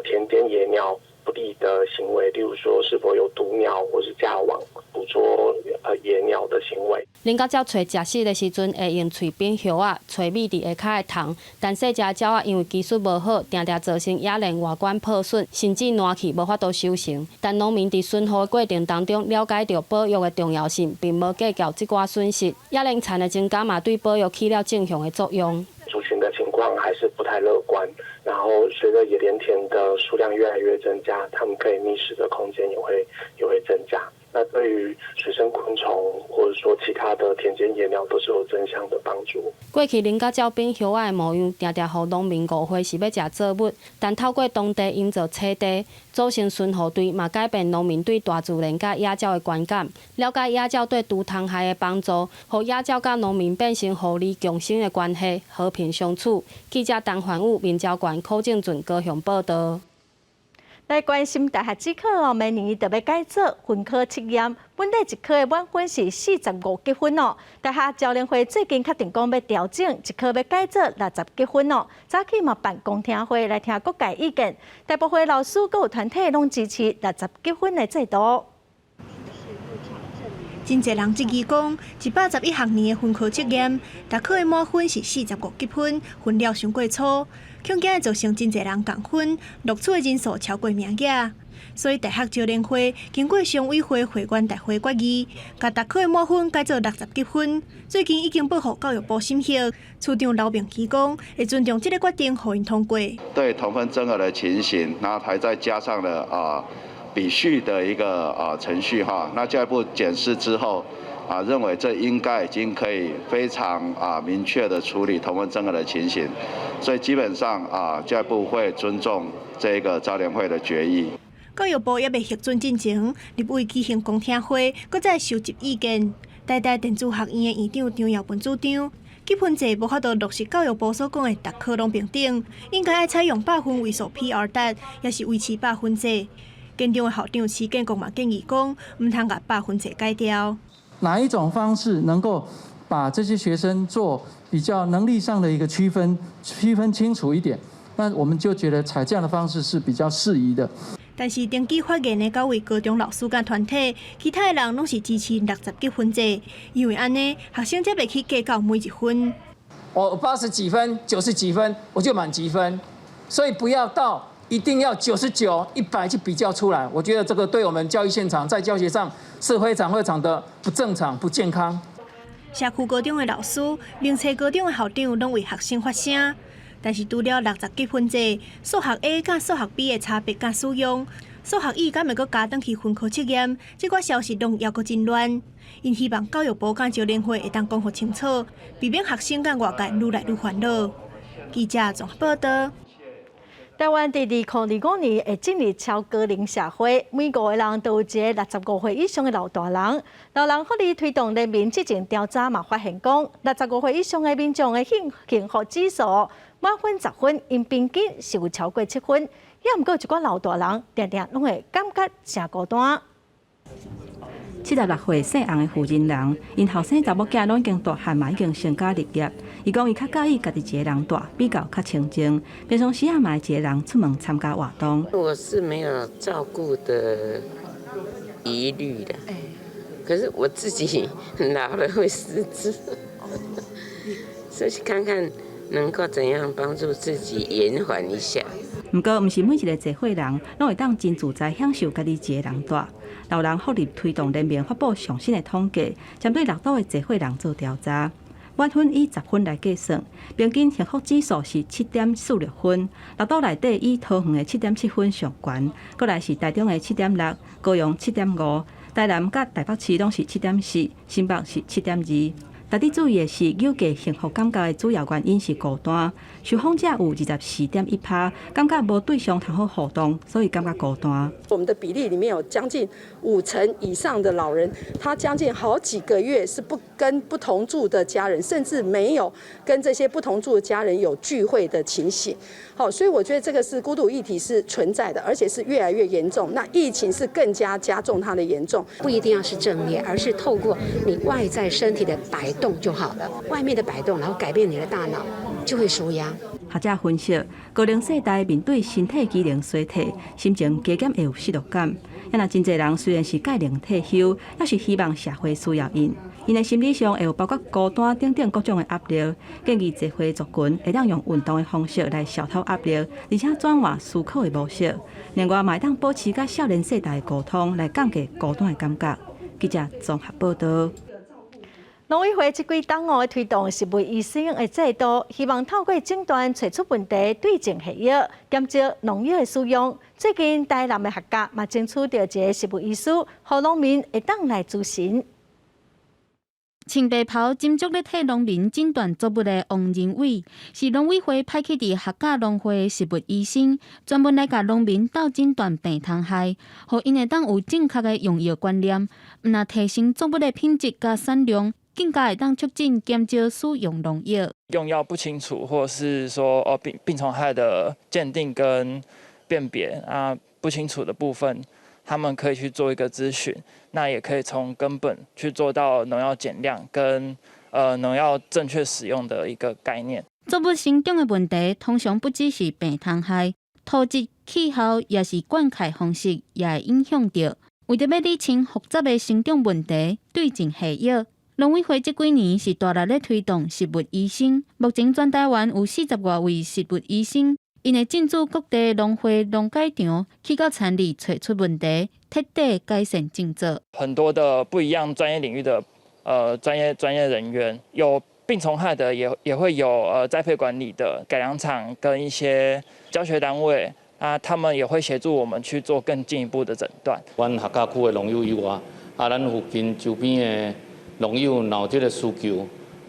田间野鸟不利的行为，例如说是否有毒鸟或是架网捕捉野鸟的行为。人工鸟找食食的时阵，会用喙边叶仔找米伫下骹的虫，但细只鸟仔因为技术无好，常常造成野莲外观破损，甚至烂去，无法度收成。但农民伫巡护的过程当中，了解到保育的重要性，并无计较这寡损失。野莲田的增加嘛，对保育起了正向的作用。族群的情况还是不太乐观，然后随着野莲田的数量越来越增加，它们可以觅食的空间也会增加。那对于水生昆虫或者说其他的田间野鸟都是有正向的帮助。过去人工鸟变叶仔的模样，常常互农民误会是要食作物，但透过当地营造栖地，组成巡护队，嘛改变农民对大自然甲野鸟的观感，了解野鸟对除虫害的帮助，互野鸟甲农民变成互利共生的关系，和平相处。记者陈焕宇、面交馆柯正俊高雄报道。来关心大学指考哦，明年特别改做分科测验，本地一科的满分是45积分哦。大学教联会最近确定讲要调整，一科要改做60积分哦。早起嘛办公听会来听各界意见，大部分老师佮有团体拢支持60积分的制度。真侪人质疑讲，111学年的分科测验，大科的满分是45积分，分了伤过粗，恐惊会造成真侪人降分，录取的人数超过名额。所以大学教联会经过常委会会员大会决议，甲大科的满分改做60积分。最近已经报予教育部审核，处长刘炳基讲会尊重这个决定，予因通过。对同分增额的情形，然后还再加上了比序的一个程序哈，那教育部检视之后认为这应该已经可以非常明确的处理同分增额的情形，所以基本上教育部会尊重这个招联会的决议。教育部也未核准进前，立委举行公听会，搁再收集意见。台大电子学院的院长张耀文主张，积分制无法度落实教育部所讲的逐科拢平等，应该爱采用100分为数 PR 值，也是维持100分制。建中的校长施建国嘛建议讲，唔通把100分制改掉。哪一种方式能够把这些学生做比较能力上的一个区分清楚一点？那我们就觉得采这样的方式是比较适宜的。但是登记发言的9位高中老师甲团体，其他的人拢是支持60积分制，因为安尼学生才袂去计较每一分。我80几分、90几分，我就满积分，所以不要到一定要99、100去比较出来。我觉得这个对我们教育现场在教学上是非常的不正常、不健康。社区高中的老师、明车高中的校长拢为学生发声。但是除了60积分制，数学 A 甲数学 B 的差别甲使用，数学 E 敢会搁加登去分科测验，这寡消息拢还阁真乱。因希望教育部甲招联会会当讲互清楚，避免学生甲外界愈来愈烦恼。记者综合报道。台湾伫2025年会进入超高龄社会，每5个人都有一个65岁以上的老大人。老人福利推动联盟之前调查嘛发现讲，65岁以上的民众的幸福指数满分10分，因平均是有超过7分。也毋过一寡老大人常常拢会感觉真孤单。76岁姓洪的负责人，因后生查某囝拢已经大汉嘛，已经成家立业。伊讲伊较介意家己一个人住，比较较清静。平常时也嘛一个人出门参加活动。我是没有照顾的疑虑的，可是我自己老了会失智，所以看看能够怎样帮助自己延缓一下。毋过，毋是每一个坐伙人拢会当真自在享受家己一个人住。老人福利推动联盟发布上新的统计，针对6岛的坐伙人做调查，满分以10分来计算，平均幸福指数是7.46分。6岛内底以桃园的7.7分上悬，过来是台中的7.6，高雄7.5，台南甲台北市拢是7.4，新北是7.2。值得注意的是，有价幸福感觉的主要原因是孤单。受访者有24.1%，感觉无对象通好互动，所以感觉孤单。我们的比例里面有将近50%以上的老人，他将近好几个月是不跟不同住的家人，甚至没有跟这些不同住的家人有聚会的情形。好，所以我觉得这个是孤独议题是存在的，而且是越来越严重。那疫情是更加加重它的严重。不一定要是正面，而是透过你外在身体的摆动就好了。外面的摆动，然后改变你的大脑，就会舒压。学者分析，高龄世代面对身体机能衰退，心情加减会有失落感。也若真侪人虽然是届龄退休，也是希望社会需要因。因的心理上会有包括孤单等等各种的压力，建议集会族群会当用运动的方式来消脱压力，而且转换思考的模式。另外，嘛会当保持甲少年世代的沟通，来降低孤单的感觉。记者综合报道。农委会这几档会推动食物医生的制度，希望透过诊断找出问题，对症下药，减少农药的使用。最近台南的学家嘛争取到一个食物医师，让农民会当来咨询。穿白袍斟酌咧替农民诊断作物的王仁伟，是农委会派去伫学甲农会的食物医生，专门来甲农民斗诊断病虫害，互因会当有正确的用药观念，毋但提升作物的品质甲产量，更加会当促进减少使用农药。用药不清楚，或者是说病虫害的鉴定跟辨别不清楚的部分，他们可以去做一个咨询，那也可以从根本去做到农药减量跟农药正确使用的一个概念。作物生长的问题，通常不只是病虫害，土质、气候也是灌溉方式也会影响到。为着要理清复杂的生长问题，对症下药，农委会这几年是大力咧推动食物医生。目前全台湾有40多位食物医生。因会进驻各地农会、农改场，去到田里找出问题，彻底改善政策。很多的不一样专业领域的专业人员，有病虫害的，也会有栽培管理的改良场跟一些教学单位他们也会协助我们去做更进一步的诊断。阮客家区的农友以外，咱附近周边的农友若有这个需求，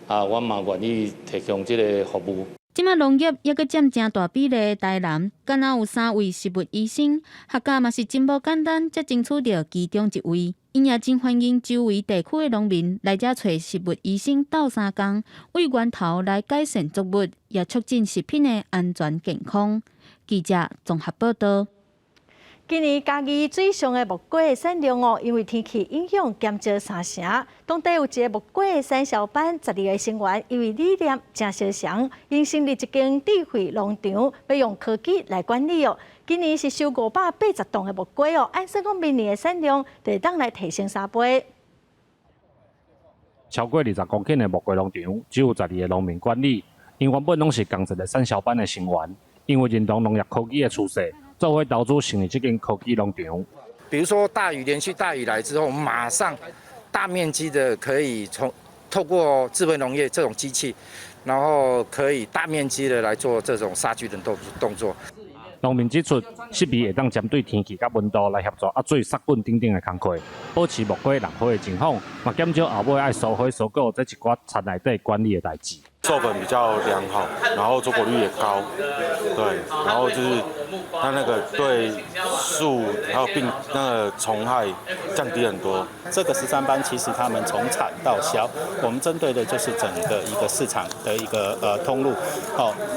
阮嘛愿意提供这个服务。即马农业也阁占正大比例的台南，敢若有3位食物医生，学家嘛是真无简单，才争取到其中1位。因也真欢迎周围地区的农民来遮找食物医生斗3工，为源头来改善作物，也促进食品的安全健康。记者综合报道。今年嘉义水上的木瓜的产量因为天气影响减少3成。当地有一个木瓜的产销班12个成员，因为理念真相像，因成立一间智慧农场，要用科技来管理今年是收580吨的木瓜按说讲明年的产量就会当来提升3倍。超过20公顷的木瓜农场，只有12个农民管理，因原本拢是同一个产销班的成员，因为认同农业科技的趋势。做伙投资成立这间科技农场。比如说连续大雨来之后，马上大面积的可以透过智慧农业这种机器，然后可以大面积的来做这种杀菌的动作。农民指出，设备会当针对天气甲温度来协助水杀菌等等的工作，保持木瓜良好的情况，嘛减少后尾爱收回收购这一寡田内底管理的代志。授粉比较良好，然后收果率也高，对，然后就是它那个对树还有那个虫害降低很多。这个13班其实他们从产到销，我们针对的就是整个一个市场的一个通路。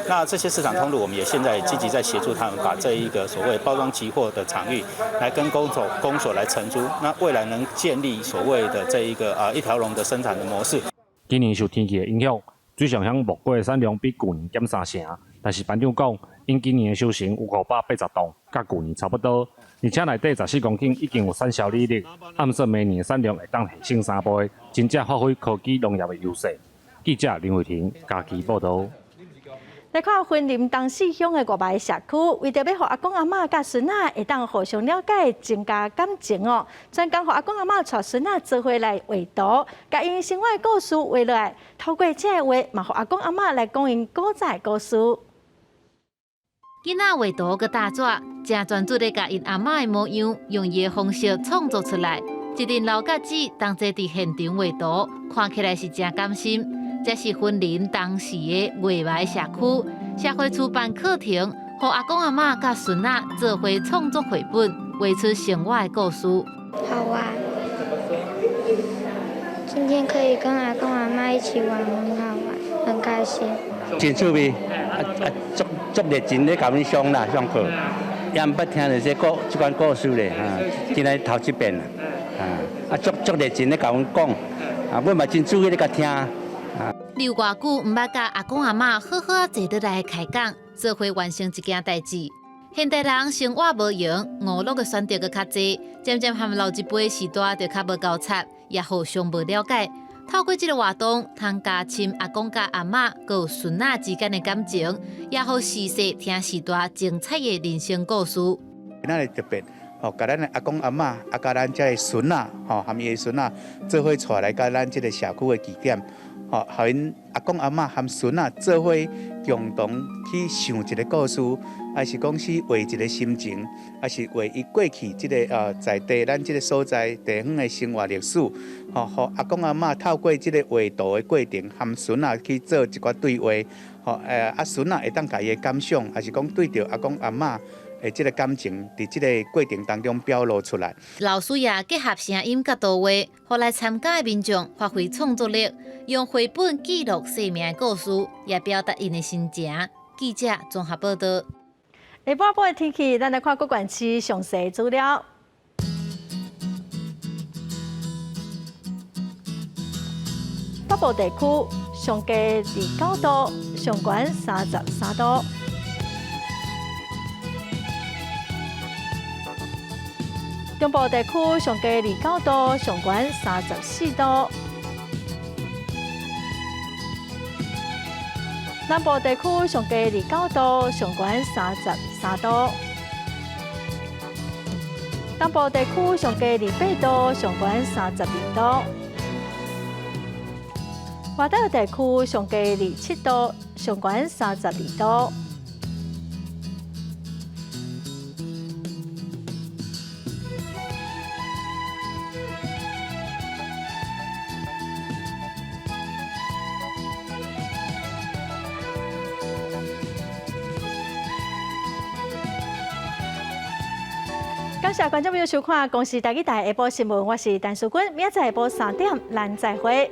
那这些市场通路，我们也现在积极在协助他们把这一个所谓包装期货的场域来跟公所来承租，那未来能建立所谓的这一个一条龙的生产的模式。今年受天气的影响。水上乡木瓜的产量比去年减3成，但是班长讲，因今年的收成有580吨，甲去年差不多，而且内底14公顷已经有产销履历，暗示明年的产量会当提升3倍，真正发挥科技农业的优势。记者林慧婷，嘉义报道。来看云林东势乡的外卖社区，为着要让阿公阿嬷甲孙仔会当互相了解、增加感情专工互阿公阿嬷带孙仔做伙来画图，甲因生活的故事画落来，透过这个画，嘛互阿公阿嬷来讲因古早的故事。囡仔画图个大纸，真专注地甲因阿嬷的模样，用伊的方式创作出来。一阵老甲子同齐伫现场画图，看起来是真甘心。这是婚林当时的画埋社区，社会处办课程，和阿公阿嬷甲孙仔做伙创作绘本，画出生活的故事。好玩，今天可以跟阿公阿嬷一起玩，很好玩，很开心。真趣味，足热情咧，甲阮上啦上课，也毋捌听到这款故事咧，今日头一遍啦，足热情咧甲阮讲，阮嘛真注意咧甲听。留偌久毋捌甲阿公阿嬷好好坐倒来开讲，做伙完成一件代志。现代人生活无闲，娱乐的选择阁较济，渐渐和老一辈时代就较无交叉，也互相无了解。透过这个活动，通加深阿公甲阿嬷佮有孙仔之间的感情，也互细细听时代精彩的人生故事。今仔日特别，甲咱的阿公阿嬷，甲咱这个孙仔，含伊的孙仔做伙带来甲咱这个社区的据点。和因阿公阿嬷含孙仔做伙共同去想一个故事，还是讲是画一个心情，还是画伊过去这个在地咱这个所在地方的生活历史。和阿公阿嬷透过这个画图的过程，含孙仔去做一寡对话。孙仔会当家己的感想，还是讲对着阿公阿嬷的这个感情，在这个过程当中表露出来。老师也结合声音甲图画，互来参加的民众发挥创作力，用绘本记录生命的故事，也表达因的心情。记者综合报道。下半部的天气，咱来看各县市详细资料。北部地区上低29度，上悬33度。中部地区上低29度，上悬34度。南部地区上低29度，上悬33度。东部地区上低28度，上悬32度。外岛地区上低27度，上悬32度。感谢观众朋友收看《公视台语台下晡新闻》，我是陈淑君，明仔载下晡3点，咱再会。